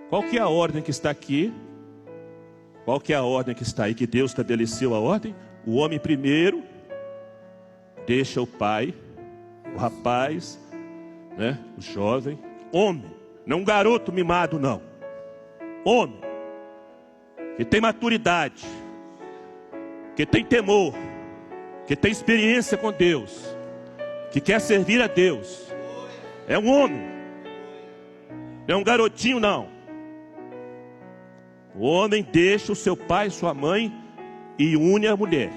Qual que é a ordem que está aqui? Qual que é a ordem que está aí, que Deus estabeleceu a ordem? O homem primeiro deixa o pai, o rapaz, né, o jovem, homem, não um garoto mimado não, homem, que tem maturidade, que tem temor, que tem experiência com Deus, que quer servir a Deus, é um homem, não é um garotinho não. O homem deixa o seu pai e sua mãe e une a mulher.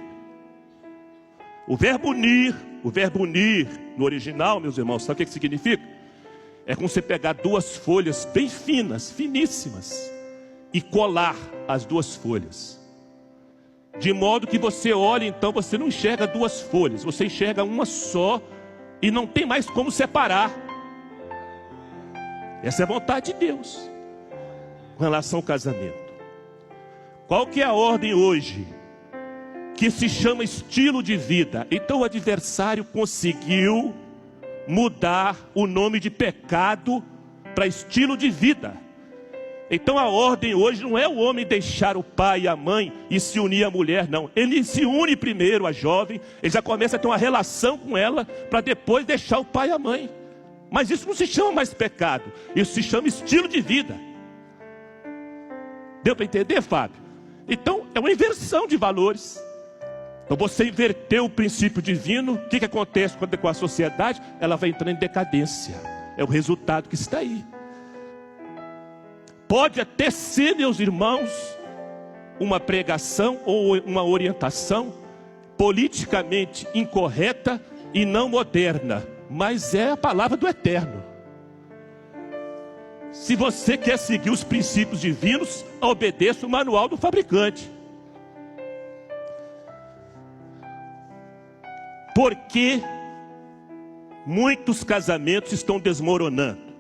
O verbo unir no original, meus irmãos, sabe o que significa? É como você pegar duas folhas bem finas, finíssimas, e colar as duas folhas. De modo que você olha, então você não enxerga duas folhas, você enxerga uma só e não tem mais como separar. Essa é a vontade de Deus com relação ao casamento. Qual que é a ordem hoje? Que se chama estilo de vida. Então o adversário conseguiu mudar o nome de pecado para estilo de vida. Então a ordem hoje não é o homem deixar o pai e a mãe e se unir à mulher, não. Ele se une primeiro à jovem, ele já começa a ter uma relação com ela para depois deixar o pai e a mãe. Mas isso não se chama mais pecado, isso se chama estilo de vida. Deu para entender, Fábio? Então é uma inversão de valores. Então você inverteu o princípio divino. O que acontece com a sociedade? Ela vai entrando em decadência. É o resultado que está aí. Pode até ser, meus irmãos, uma pregação ou uma orientação politicamente incorreta e não moderna, mas é a palavra do Eterno. Se você quer seguir os princípios divinos, obedeça o manual do fabricante. Porque muitos casamentos estão desmoronando.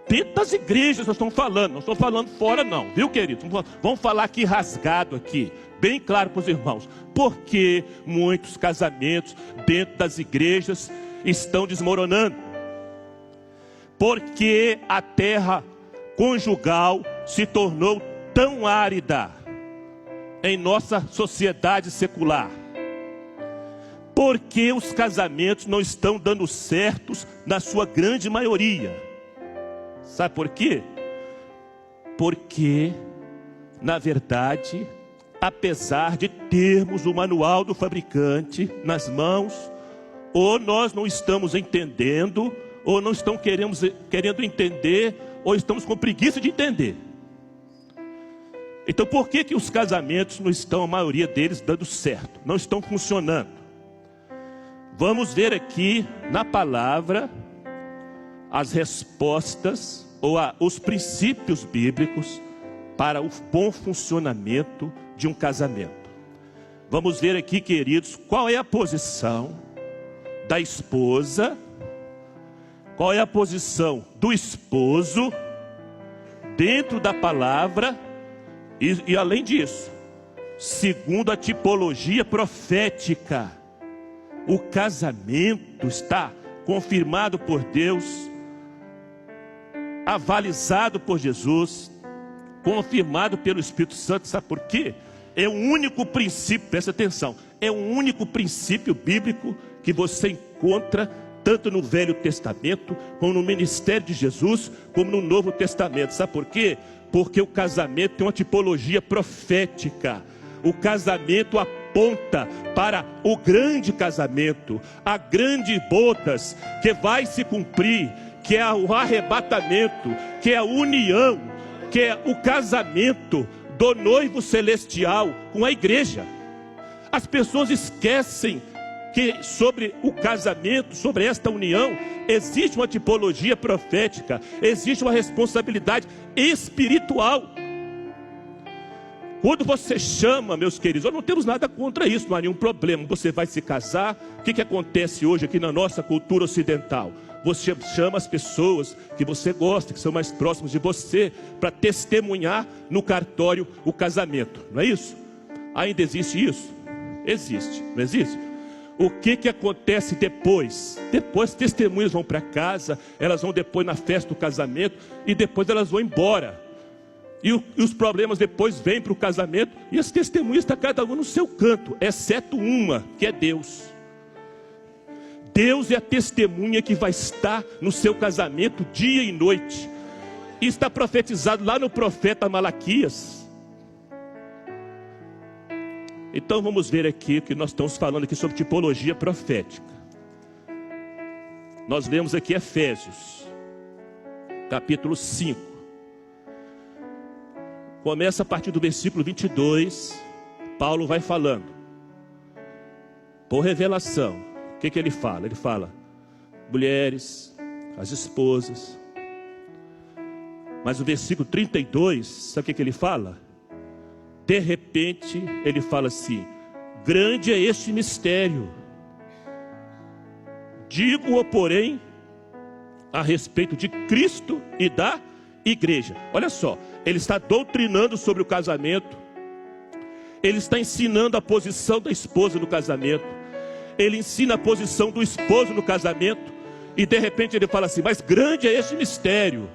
Dentro das igrejas nós estamos falando, não estou falando fora não, viu, queridos? Vamos falar aqui rasgado aqui, bem claro para os irmãos. Porque muitos casamentos dentro das igrejas estão desmoronando. Porque a terra conjugal se tornou tão árida em nossa sociedade secular. Porque os casamentos não estão dando certos na sua grande maioria. Sabe por quê? Porque, na verdade, apesar de termos o manual do fabricante nas mãos, ou nós não estamos entendendo, ou não estamos querendo entender, ou estamos com preguiça de entender. Então por que os casamentos não estão, a maioria deles, dando certo? Não estão funcionando? Vamos ver aqui na palavra as respostas ou os princípios bíblicos para o bom funcionamento de um casamento. Vamos ver aqui, queridos, qual é a posição da esposa, qual é a posição do esposo dentro da palavra e além disso, segundo a tipologia profética. O casamento está confirmado por Deus, avalizado por Jesus, confirmado pelo Espírito Santo. Sabe por quê? É o único princípio, presta atenção, é o único princípio bíblico que você encontra tanto no Velho Testamento, como no ministério de Jesus, como no Novo Testamento. Sabe por quê? Porque o casamento tem uma tipologia profética. O casamento aponta para o grande casamento, a grande bodas que vai se cumprir, que é o arrebatamento, que é a união, que é o casamento do noivo celestial com a igreja. As pessoas esquecem que sobre o casamento, sobre esta união, existe uma tipologia profética, existe uma responsabilidade espiritual. Quando você chama, meus queridos, nós não temos nada contra isso, não há nenhum problema. Você vai se casar, o que acontece hoje aqui na nossa cultura ocidental? Você chama as pessoas que você gosta, que são mais próximas de você, para testemunhar no cartório o casamento, não é isso? Ainda existe isso? Existe, não existe? O que acontece depois? Depois testemunhas vão para casa, elas vão depois na festa do casamento e depois elas vão embora. E os problemas depois vêm para o casamento e as testemunhas estão cada uma no seu canto, exceto uma, que é Deus. Deus é a testemunha que vai estar no seu casamento dia e noite. E está profetizado lá no profeta Malaquias. Então vamos ver aqui o que nós estamos falando aqui sobre tipologia profética. Nós lemos aqui Efésios, capítulo 5. Começa a partir do versículo 22, Paulo vai falando. Por revelação, o que ele fala? Ele fala, mulheres, as esposas. Mas o versículo 32, sabe o que ele fala? De repente, ele fala assim, grande é este mistério. Digo-o, porém, a respeito de Cristo e da igreja. Olha só, ele está doutrinando sobre o casamento. Ele está ensinando a posição da esposa no casamento. Ele ensina a posição do esposo no casamento. E de repente ele fala assim, mas grande é este mistério.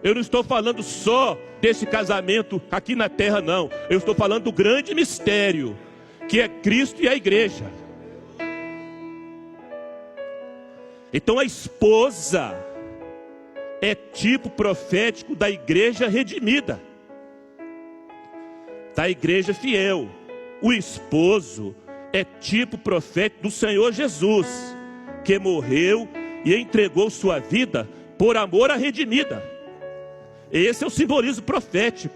Eu não estou falando só desse casamento aqui na terra, não. Eu estou falando do grande mistério, que é Cristo e a igreja. Então a esposa é tipo profético da igreja redimida, da igreja fiel. O esposo é tipo profético do Senhor Jesus, que morreu e entregou sua vida por amor à redimida. Esse é o simbolismo profético.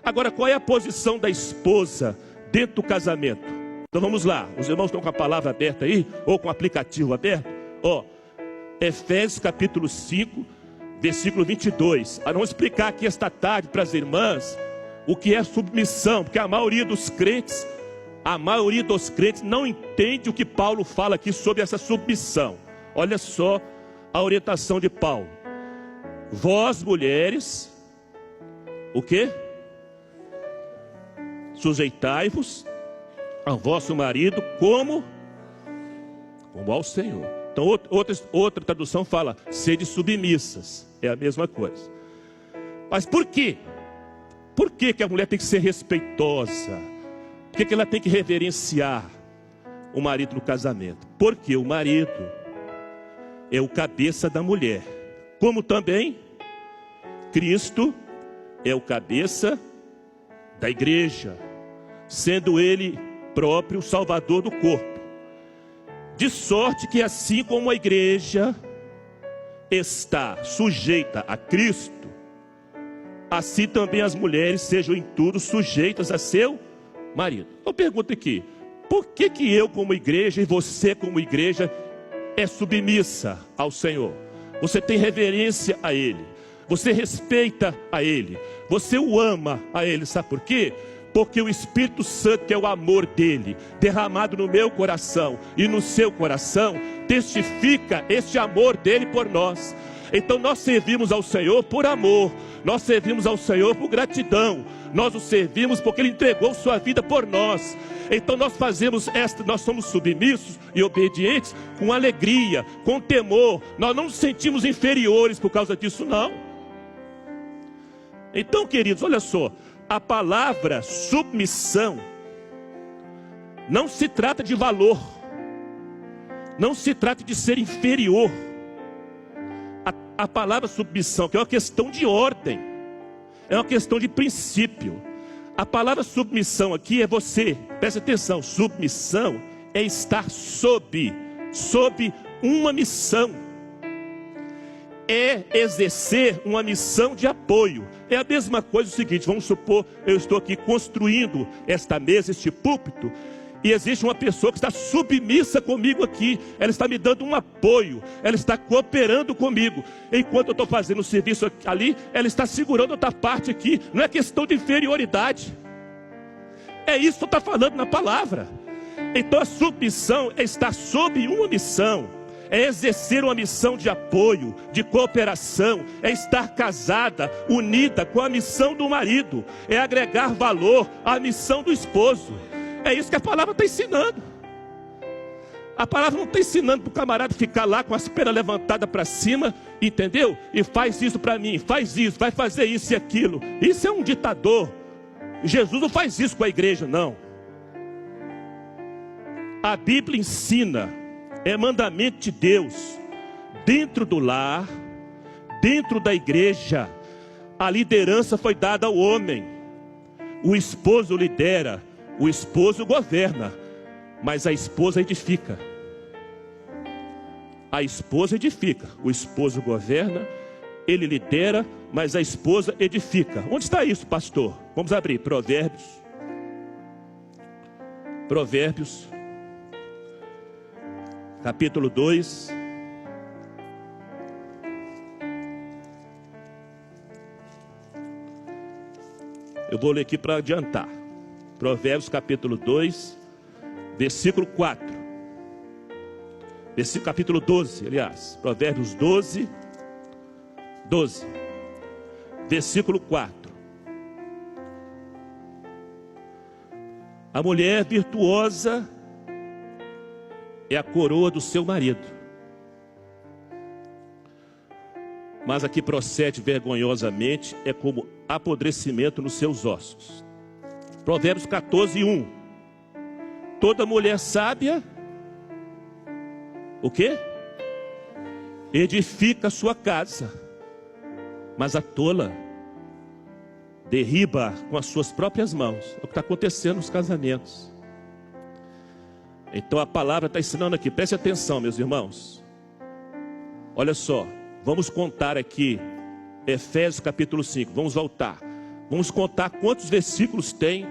Agora, qual é a posição da esposa dentro do casamento? Então vamos lá, os irmãos estão com a palavra aberta aí, ou com o aplicativo aberto? Ó, Efésios capítulo 5, versículo 22. Vamos explicar aqui esta tarde para as irmãs o que é submissão, porque a maioria dos crentes não entende o que Paulo fala aqui sobre essa submissão. Olha só a orientação de Paulo. Vós mulheres, o quê? Sujeitai-vos ao vosso marido como ao Senhor. Então outra tradução fala, sede submissas. É a mesma coisa. Mas por quê? Por que a mulher tem que ser respeitosa? Por que ela tem que reverenciar o marido no casamento? Porque o marido é o cabeça da mulher. Como também Cristo é o cabeça da igreja, sendo ele próprio o salvador do corpo. De sorte que assim como a igreja está sujeita a Cristo, assim também as mulheres sejam em tudo sujeitas a seu marido. Eu pergunto aqui, por que eu como igreja e você como igreja é submissa ao Senhor? Você tem reverência a Ele, você respeita a Ele, você o ama a Ele, sabe por quê? Porque o Espírito Santo, que é o amor dEle, derramado no meu coração e no seu coração, testifica este amor dEle por nós. Então nós servimos ao Senhor por amor, nós servimos ao Senhor por gratidão, nós o servimos porque Ele entregou sua vida por nós. Então nós nós somos submissos e obedientes com alegria, com temor. Nós não nos sentimos inferiores por causa disso, não. Então, queridos, olha só, a palavra submissão não se trata de valor, não se trata de ser inferior. A palavra submissão, que é uma questão de ordem, é uma questão de princípio. A palavra submissão aqui é você, presta atenção, submissão é estar sob uma missão, é exercer uma missão de apoio. É a mesma coisa o seguinte, vamos supor, eu estou aqui construindo esta mesa, este púlpito, e existe uma pessoa que está submissa comigo aqui, ela está me dando um apoio, ela está cooperando comigo. Enquanto eu estou fazendo o serviço ali, ela está segurando outra parte aqui. Não é questão de inferioridade, é isso que está falando na palavra. Então a submissão é estar sob uma missão, é exercer uma missão de apoio, de cooperação, é estar casada, unida com a missão do marido, é agregar valor à missão do esposo. É isso que a palavra está ensinando. A palavra não está ensinando para o camarada ficar lá com as pernas levantadas para cima, entendeu? E faz isso para mim, faz isso, vai fazer isso e aquilo. Isso é um ditador. Jesus não faz isso com a igreja, não. A Bíblia ensina, é mandamento de Deus, dentro do lar, dentro da igreja, a liderança foi dada ao homem. O esposo lidera, o esposo governa, mas a esposa edifica. A esposa edifica, o esposo governa, ele lidera, mas a esposa edifica. Onde está isso, pastor? Vamos abrir Provérbios. Provérbios, capítulo 2. Eu vou ler aqui para adiantar. Provérbios capítulo 2, versículo 4. Capítulo 12, aliás. Provérbios 12, versículo 4. A mulher virtuosa é a coroa do seu marido, mas a que procede vergonhosamente é como apodrecimento nos seus ossos. Provérbios 14, 1. Toda mulher sábia, o quê? Edifica a sua casa, mas a tola derriba com as suas próprias mãos. É o que está acontecendo nos casamentos. Então a palavra está ensinando aqui, preste atenção, meus irmãos. Olha só, vamos contar aqui Efésios capítulo 5, vamos voltar. Vamos contar quantos versículos tem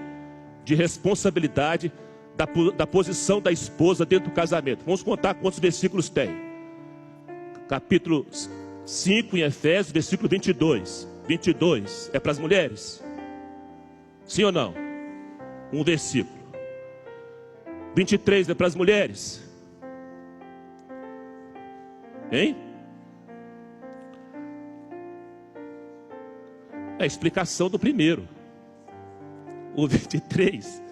de responsabilidade da posição da esposa dentro do casamento. Vamos contar quantos versículos tem. Capítulo 5 em Efésios, versículo 22. 22 é para as mulheres? Sim ou não? Um versículo. 23 é para as mulheres? Hein? É a explicação do primeiro. O 23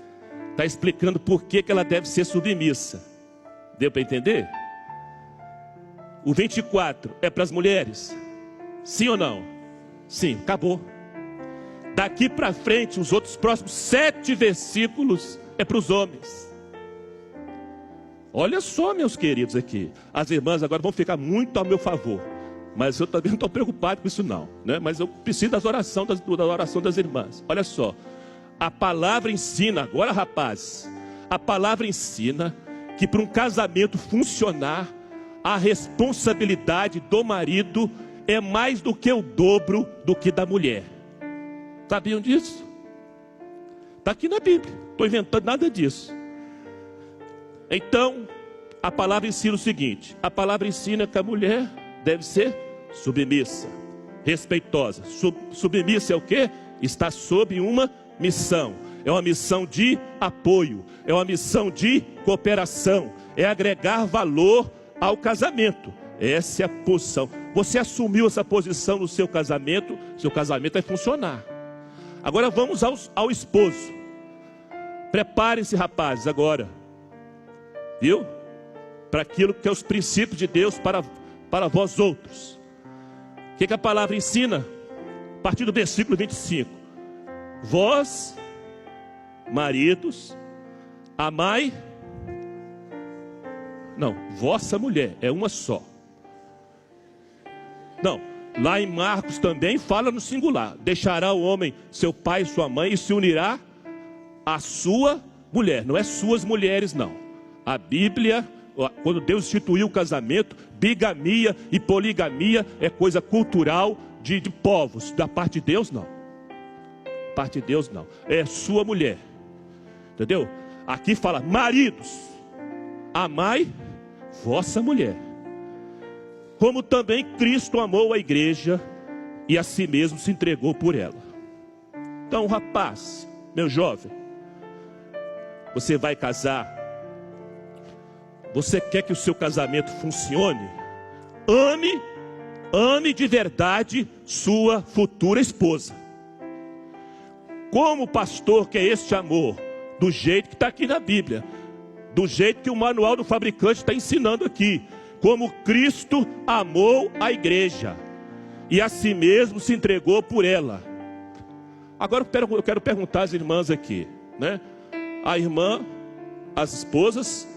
está explicando por que ela deve ser submissa. Deu para entender? O 24 é para as mulheres? Sim ou não? Sim, acabou. Daqui para frente, os outros próximos 7 versículos é para os homens. Olha só, meus queridos aqui. As irmãs agora vão ficar muito ao meu favor. Mas eu também não estou preocupado com isso não, né? Mas eu preciso da oração das irmãs. Olha só. A palavra ensina, agora rapazes, a palavra ensina que para um casamento funcionar, a responsabilidade do marido é mais do que o dobro do que da mulher. Sabiam disso? Está aqui na Bíblia, não estou inventando nada disso. Então, a palavra ensina o seguinte, a palavra ensina que a mulher deve ser submissa, respeitosa. Submissa é o quê? Está sob uma missão. É uma missão de apoio, é uma missão de cooperação, é agregar valor ao casamento. Essa é a posição. Você assumiu essa posição no seu casamento vai funcionar. Agora vamos ao esposo. Prepare-se, rapazes, agora. Viu? Para aquilo que é os princípios de Deus para vós outros. O que a palavra ensina? A partir do versículo 25. Vós, maridos, amai. Não, vossa mulher, é uma só. Não, lá em Marcos também fala no singular. Deixará o homem seu pai e sua mãe e se unirá à sua mulher. Não é suas mulheres, não. A Bíblia, quando Deus instituiu o casamento, bigamia e poligamia é coisa cultural de povos. Da parte de Deus, não. Da parte de Deus, não. É sua mulher. Entendeu? Aqui fala, maridos, amai vossa mulher, como também Cristo amou a igreja e a si mesmo se entregou por ela. Então, rapaz, meu jovem, você vai casar, você quer que o seu casamento funcione? Ame de verdade sua futura esposa. Como pastor quer este amor? Do jeito que está aqui na Bíblia. do jeito que o manual do fabricante está ensinando aqui. Como Cristo amou a igreja e a si mesmo se entregou por ela. Agora eu quero perguntar às irmãs aqui, né? A irmã, as esposas,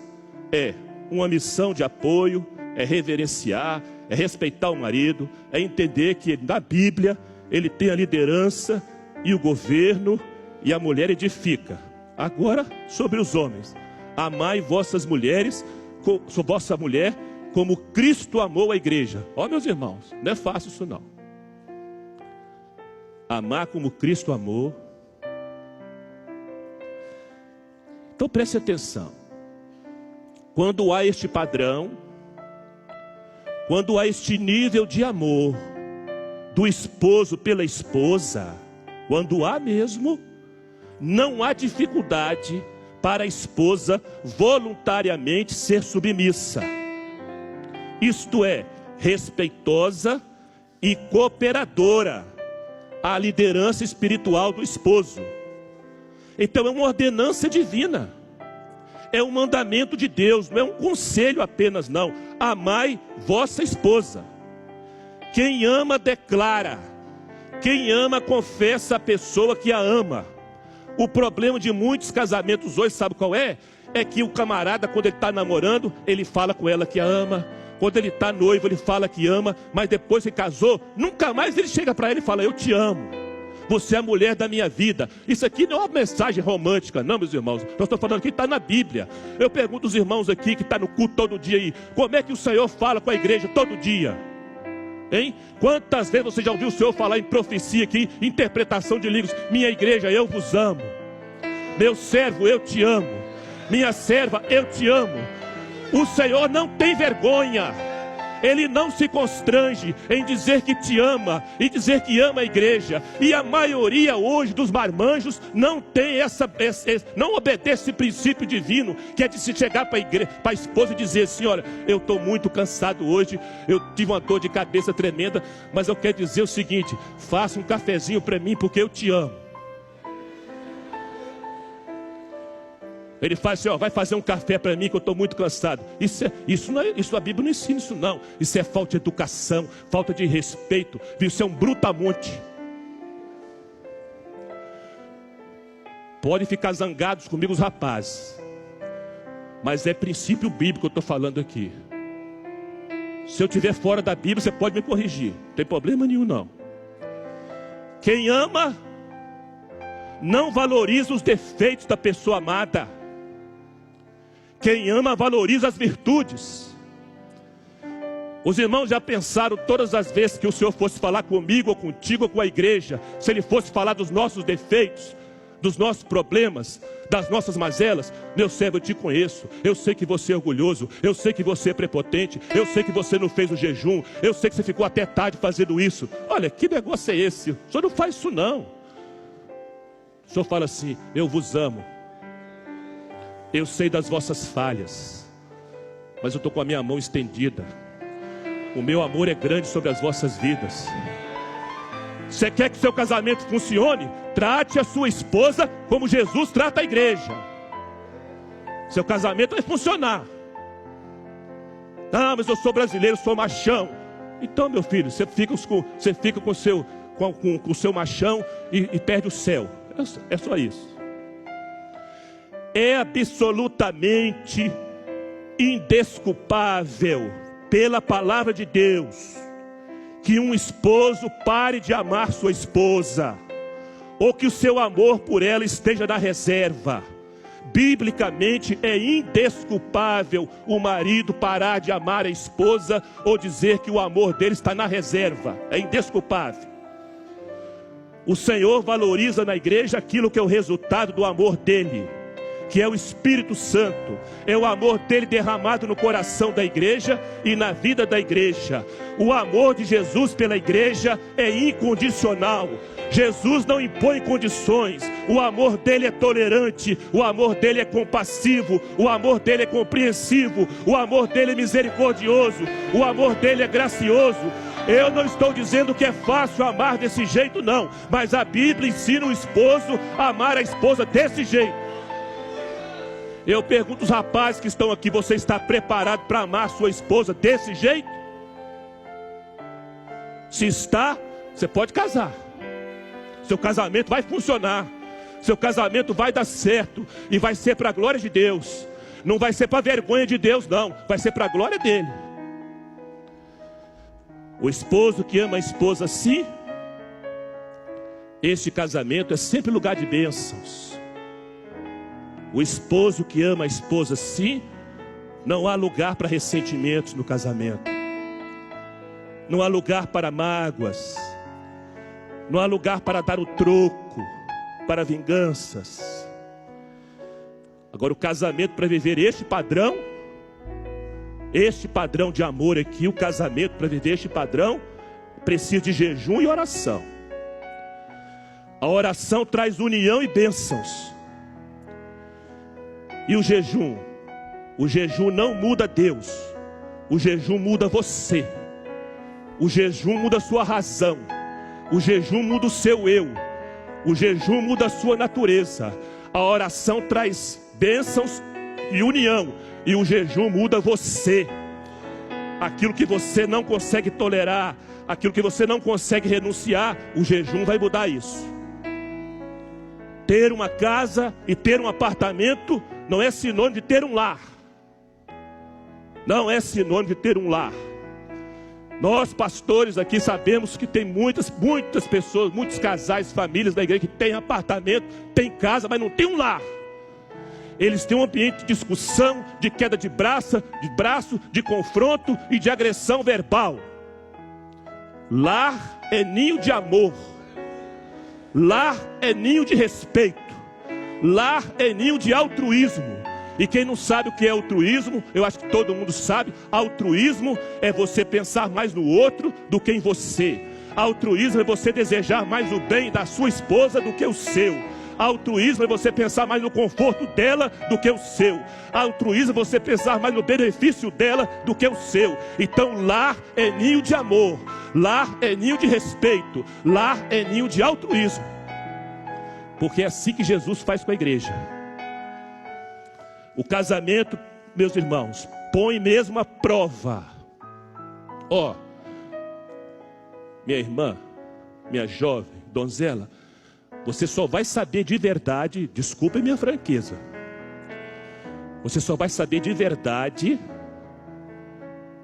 é uma missão de apoio, é reverenciar, é respeitar o marido, é entender que na Bíblia ele tem a liderança e o governo, e a mulher edifica. Agora, sobre os homens: amai vossas mulheres, vossa mulher, como Cristo amou a igreja. Ó, meus irmãos, não é fácil isso não. Amar como Cristo amou. Então preste atenção. Quando há este padrão, quando há este nível de amor do esposo pela esposa, quando há mesmo, não há dificuldade para a esposa voluntariamente ser submissa. Isto é, respeitosa e cooperadora à liderança espiritual do esposo. Então é uma ordenança divina, é um mandamento de Deus, não é um conselho apenas não. Amai vossa esposa. Quem ama declara, quem ama confessa a pessoa que a ama. O problema de muitos casamentos hoje, sabe qual é? É que o camarada, quando ele está namorando, ele fala com ela que a ama. Quando ele está noivo, ele fala que ama. Mas depois que casou, nunca mais ele chega para ela e fala: eu te amo, você é a mulher da minha vida. Isso aqui não é uma mensagem romântica, não, meus irmãos. Nós estamos falando que está na Bíblia. Eu pergunto aos irmãos aqui que estão no culto todo dia aí: como é que o Senhor fala com a igreja todo dia? Hein? Quantas vezes você já ouviu o Senhor falar em profecia aqui, interpretação de línguas? Minha igreja, eu vos amo. Meu servo, eu te amo. Minha serva, eu te amo. O Senhor não tem vergonha, Ele não se constrange em dizer que te ama e dizer que ama a igreja. E a maioria hoje dos marmanjos não tem não obedece esse princípio divino, que é de se chegar para a esposa e dizer assim: olha, eu estou muito cansado hoje, eu tive uma dor de cabeça tremenda, mas eu quero dizer o seguinte: faça um cafezinho para mim porque eu te amo. Ele faz assim: ó, vai fazer um café para mim que eu estou muito cansado. Isso a Bíblia não ensina isso não. Isso é falta de educação, falta de respeito. Isso é um brutamonte. Pode ficar zangados comigo os rapazes, mas é princípio bíblico que eu estou falando aqui. Se eu estiver fora da Bíblia, você pode me corrigir, não tem problema nenhum não. Quem ama não valoriza os defeitos da pessoa amada. Quem ama valoriza as virtudes. Os irmãos já pensaram todas as vezes que o Senhor fosse falar comigo ou contigo ou com a igreja, se Ele fosse falar dos nossos defeitos, dos nossos problemas, das nossas mazelas: meu servo, eu te conheço, eu sei que você é orgulhoso, eu sei que você é prepotente, eu sei que você não fez o jejum, eu sei que você ficou até tarde fazendo isso. Olha, que negócio é esse? O Senhor não faz isso não. O Senhor fala assim: eu vos amo, eu sei das vossas falhas, mas eu estou com a minha mão estendida. O meu amor é grande sobre as vossas vidas. Você quer que seu casamento funcione? Trate a sua esposa como Jesus trata a igreja. Seu casamento vai funcionar. Ah, mas eu sou brasileiro, sou machão. Então, meu filho, você fica com o seu machão e perde o céu. É só isso. É absolutamente indesculpável pela palavra de Deus que um esposo pare de amar sua esposa, ou que o seu amor por ela esteja na reserva. Biblicamente é indesculpável o marido parar de amar a esposa ou dizer que o amor dele está na reserva. É indesculpável. O Senhor valoriza na igreja aquilo que é o resultado do amor dele, que é o Espírito Santo. É o amor dele derramado no coração da igreja e na vida da igreja. O amor de Jesus pela igreja é incondicional. Jesus não impõe condições. O amor dele é tolerante, o amor dele é compassivo, o amor dele é compreensivo, o amor dele é misericordioso, o amor dele é gracioso. Eu não estou dizendo que é fácil amar desse jeito não, mas a Bíblia ensina o esposo a amar a esposa desse jeito. Eu pergunto aos rapazes que estão aqui: você está preparado para amar sua esposa desse jeito? Se está, você pode casar. Seu casamento vai funcionar. Seu casamento vai dar certo. E vai ser para a glória de Deus. Não vai ser para a vergonha de Deus, não. Vai ser para a glória dele. O esposo que ama a esposa assim, este casamento é sempre lugar de bênçãos. O esposo que ama a esposa assim, não há lugar para ressentimentos no casamento. Não há lugar para mágoas. Não há lugar para dar o troco, para vinganças. Agora, o casamento, para viver este padrão de amor aqui, o casamento para viver este padrão, precisa de jejum e oração. A oração traz união e bênçãos. E o jejum não muda Deus. O jejum muda você. O jejum muda a sua razão. O jejum muda o seu eu. O jejum muda a sua natureza. A oração traz bênçãos e união. E o jejum muda você. Aquilo que você não consegue tolerar, aquilo que você não consegue renunciar, o jejum vai mudar isso. Ter uma casa e ter um apartamento não é sinônimo de ter um lar. Não é sinônimo de ter um lar. Nós pastores aqui sabemos que tem muitas pessoas, muitos casais, famílias da igreja que têm apartamento, têm casa, mas não tem um lar. Eles têm um ambiente de discussão, de queda de braço, de confronto e de agressão verbal. Lar é ninho de amor. Lar é ninho de respeito. Lar é ninho de altruísmo. E quem não sabe o que é altruísmo, eu acho que todo mundo sabe. Altruísmo é você pensar mais no outro do que em você. Altruísmo é você desejar mais o bem da sua esposa do que o seu. Altruísmo é você pensar mais no conforto dela do que o seu. Altruísmo é você pensar mais no benefício dela do que o seu. Então lar é ninho de amor. Lar é ninho de respeito. Lar é ninho de altruísmo. Porque é assim que Jesus faz com a igreja. O casamento, meus irmãos, põe mesmo a prova. Ó, minha irmã, minha jovem, donzela, você só vai saber de verdade, desculpe minha franqueza, você só vai saber de verdade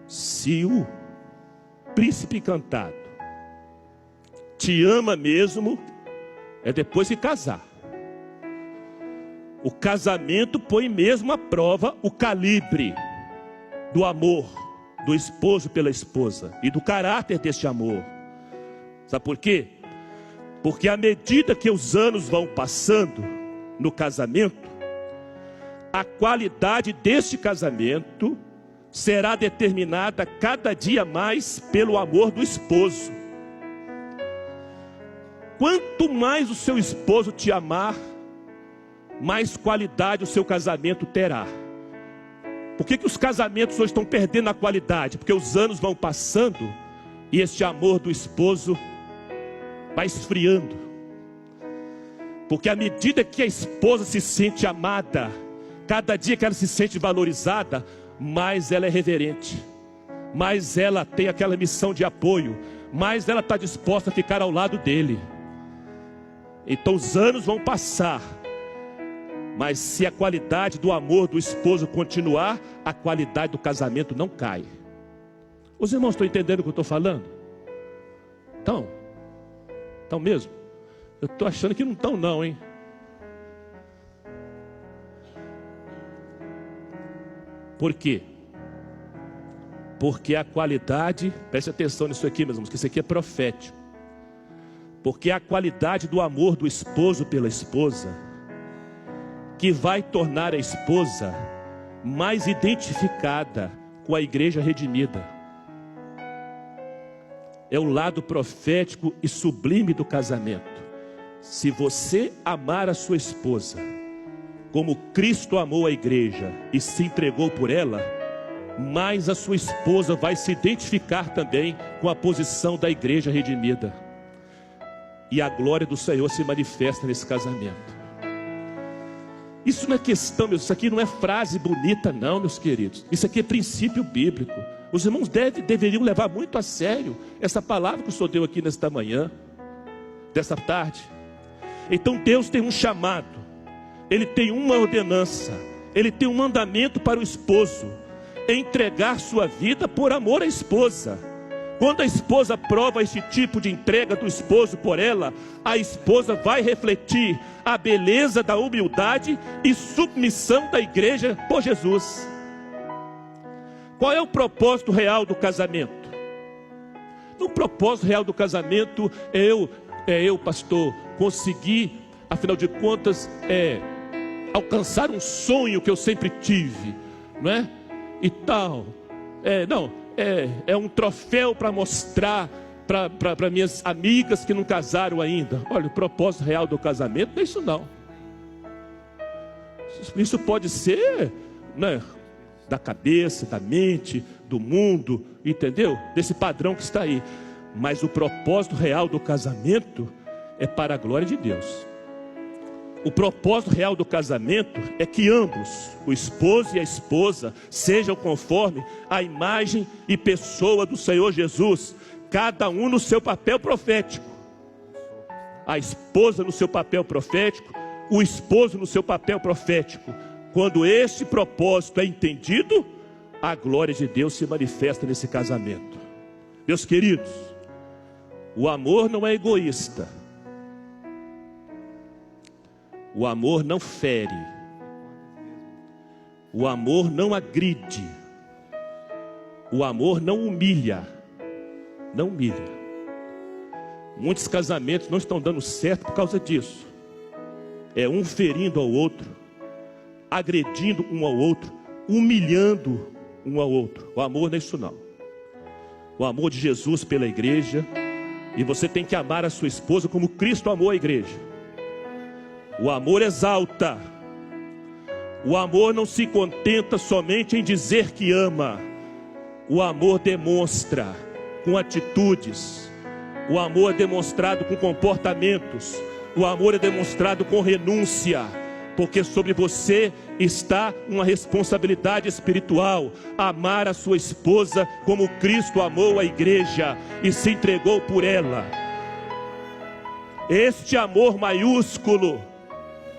se o príncipe encantado te ama mesmo, é depois de casar. O casamento põe mesmo à prova o calibre do amor do esposo pela esposa e do caráter deste amor. Sabe por quê? Porque à medida que os anos vão passando no casamento, a qualidade deste casamento será determinada cada dia mais pelo amor do esposo. Quanto mais o seu esposo te amar, mais qualidade o seu casamento terá. Por que os casamentos hoje estão perdendo a qualidade? Porque os anos vão passando e este amor do esposo vai esfriando. Porque à medida que a esposa se sente amada, cada dia que ela se sente valorizada, mais ela é reverente, mais ela tem aquela missão de apoio, mais ela está disposta a ficar ao lado dele. Então os anos vão passar, mas se a qualidade do amor do esposo continuar, a qualidade do casamento não cai. Os irmãos estão entendendo o que eu estou falando? Estão mesmo? Eu estou achando que não estão não, hein? Por quê? Porque a qualidade, preste atenção nisso aqui, meus irmãos, que isso aqui é profético. Porque a qualidade do amor do esposo pela esposa que vai tornar a esposa mais identificada com a igreja redimida. É o lado profético e sublime do casamento. Se você amar a sua esposa como Cristo amou a igreja e se entregou por ela, mais a sua esposa vai se identificar também com a posição da igreja redimida. E a glória do Senhor se manifesta nesse casamento. Isso não é questão, isso aqui não é frase bonita não, meus queridos. Isso aqui é princípio bíblico. Os irmãos deveriam levar muito a sério essa palavra que o Senhor deu aqui nesta manhã, dessa tarde. Então Deus tem um chamado, Ele tem uma ordenança, Ele tem um mandamento para o esposo: entregar sua vida por amor à esposa. Quando a esposa prova esse tipo de entrega do esposo por ela, a esposa vai refletir a beleza da humildade e submissão da igreja por Jesus. Qual é o propósito real do casamento? O propósito real do casamento é eu, pastor, conseguir, afinal de contas, alcançar um sonho que eu sempre tive, não é? E tal. É um troféu para mostrar para minhas amigas que não casaram ainda. Olha, o propósito real do casamento não é isso não. Isso pode ser, né, da cabeça, da mente, do mundo, entendeu? Desse padrão que está aí. Mas o propósito real do casamento é para a glória de Deus. O propósito real do casamento é que ambos, o esposo e a esposa, sejam conforme a imagem e pessoa do Senhor Jesus, cada um no seu papel profético. A esposa no seu papel profético, o esposo no seu papel profético. Quando este propósito é entendido, a glória de Deus se manifesta nesse casamento. Meus queridos, o amor não é egoísta. O amor não fere. O amor não agride. O amor não humilha. Não humilha. Muitos casamentos não estão dando certo por causa disso. É um ferindo ao outro, agredindo um ao outro, humilhando um ao outro. O amor não é isso não. O amor de Jesus pela igreja. E você tem que amar a sua esposa como Cristo amou a igreja. O amor exalta. O amor não se contenta somente em dizer que ama. O amor demonstra com atitudes. O amor é demonstrado com comportamentos. O amor é demonstrado com renúncia. Porque sobre você está uma responsabilidade espiritual: amar a sua esposa como Cristo amou a igreja e se entregou por ela. Este amor maiúsculo,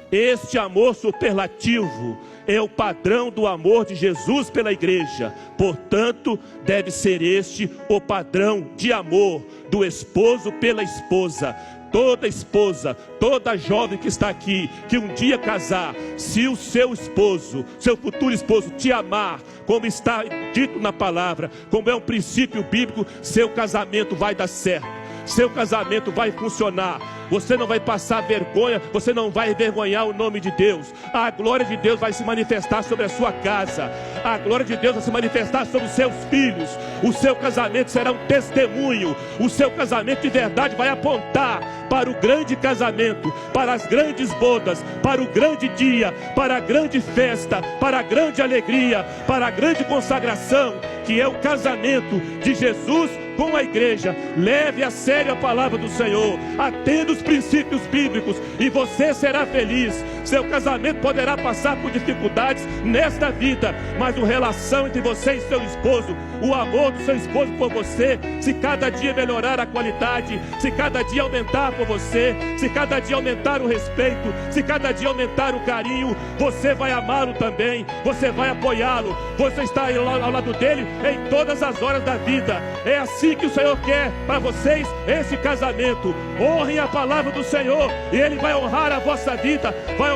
este amor superlativo, é o padrão do amor de Jesus pela igreja. Portanto, deve ser este o padrão de amor do esposo pela esposa. Toda esposa, toda jovem que está aqui, que um dia casar, se o seu esposo, seu futuro esposo te amar, como está dito na palavra, como é um princípio bíblico, seu casamento vai dar certo. Seu casamento vai funcionar. Você não vai passar vergonha. Você não vai envergonhar o nome de Deus. A glória de Deus vai se manifestar sobre a sua casa. A glória de Deus vai se manifestar sobre os seus filhos. O seu casamento será um testemunho. O seu casamento de verdade vai apontar para o grande casamento, para as grandes bodas, para o grande dia, para a grande festa, para a grande alegria, para a grande consagração, que é o casamento de Jesus com a igreja. Leve a sério a palavra do Senhor, atenda os princípios bíblicos e você será feliz. Seu casamento poderá passar por dificuldades nesta vida, mas a relação entre você e seu esposo, o amor do seu esposo por você, se cada dia melhorar a qualidade, se cada dia aumentar por você, se cada dia aumentar o respeito, se cada dia aumentar o carinho, você vai amá-lo também, você vai apoiá-lo, você está ao lado dele em todas as horas da vida. É assim que o Senhor quer para vocês esse casamento. Honrem a palavra do Senhor e Ele vai honrar a vossa vida, vai